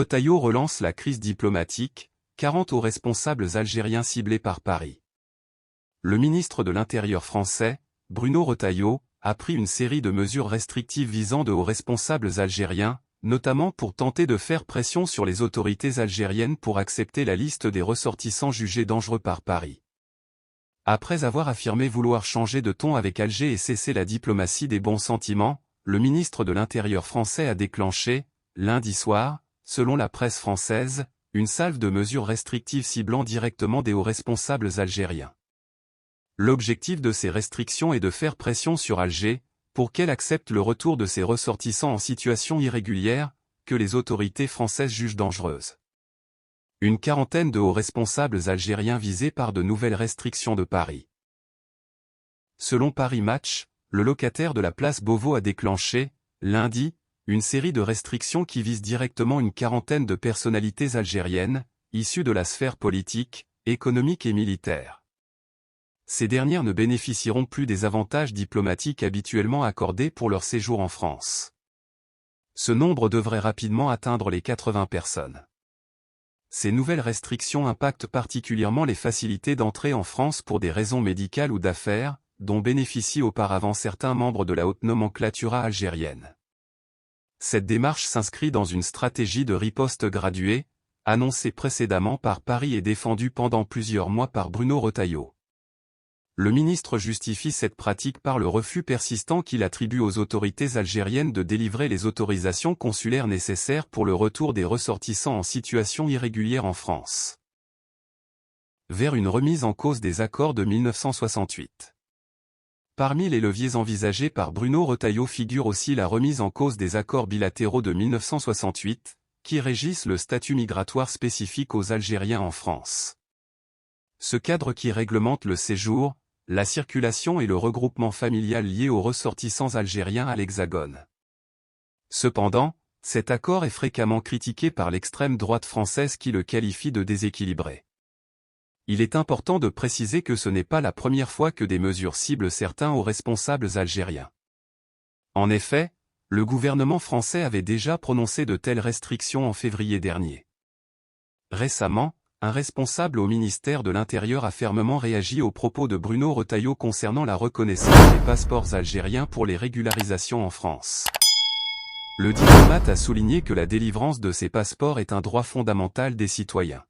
Retailleau relance la crise diplomatique, 40 hauts responsables algériens ciblés par Paris. Le ministre de l'Intérieur français, Bruno Retailleau, a pris une série de mesures restrictives visant de hauts responsables algériens, notamment pour tenter de faire pression sur les autorités algériennes pour accepter la liste des ressortissants jugés dangereux par Paris. Après avoir affirmé vouloir changer de ton avec Alger et cesser la diplomatie des bons sentiments, le ministre de l'Intérieur français a déclenché, lundi soir, selon la presse française, une salve de mesures restrictives ciblant directement des hauts responsables algériens. L'objectif de ces restrictions est de faire pression sur Alger, pour qu'elle accepte le retour de ses ressortissants en situation irrégulière, que les autorités françaises jugent dangereuses. Une quarantaine de hauts responsables algériens visés par de nouvelles restrictions de Paris. Selon Paris Match, le locataire de la place Beauvau a déclenché, lundi, une série de restrictions qui visent directement une quarantaine de personnalités algériennes, issues de la sphère politique, économique et militaire. Ces dernières ne bénéficieront plus des avantages diplomatiques habituellement accordés pour leur séjour en France. Ce nombre devrait rapidement atteindre les 80 personnes. Ces nouvelles restrictions impactent particulièrement les facilités d'entrée en France pour des raisons médicales ou d'affaires, dont bénéficient auparavant certains membres de la haute nomenclatura algérienne. Cette démarche s'inscrit dans une stratégie de riposte graduée, annoncée précédemment par Paris et défendue pendant plusieurs mois par Bruno Retailleau. Le ministre justifie cette pratique par le refus persistant qu'il attribue aux autorités algériennes de délivrer les autorisations consulaires nécessaires pour le retour des ressortissants en situation irrégulière en France. Vers une remise en cause des accords de 1968. Parmi les leviers envisagés par Bruno Retailleau figure aussi la remise en cause des accords bilatéraux de 1968, qui régissent le statut migratoire spécifique aux Algériens en France. Ce cadre qui réglemente le séjour, la circulation et le regroupement familial liés aux ressortissants algériens à l'Hexagone. Cependant, cet accord est fréquemment critiqué par l'extrême droite française qui le qualifie de déséquilibré. Il est important de préciser que ce n'est pas la première fois que des mesures ciblent certains hauts responsables algériens. En effet, le gouvernement français avait déjà prononcé de telles restrictions en février dernier. Récemment, un responsable au ministère de l'Intérieur a fermement réagi aux propos de Bruno Retailleau concernant la reconnaissance des passeports algériens pour les régularisations en France. Le diplomate a souligné que la délivrance de ces passeports est un droit fondamental des citoyens.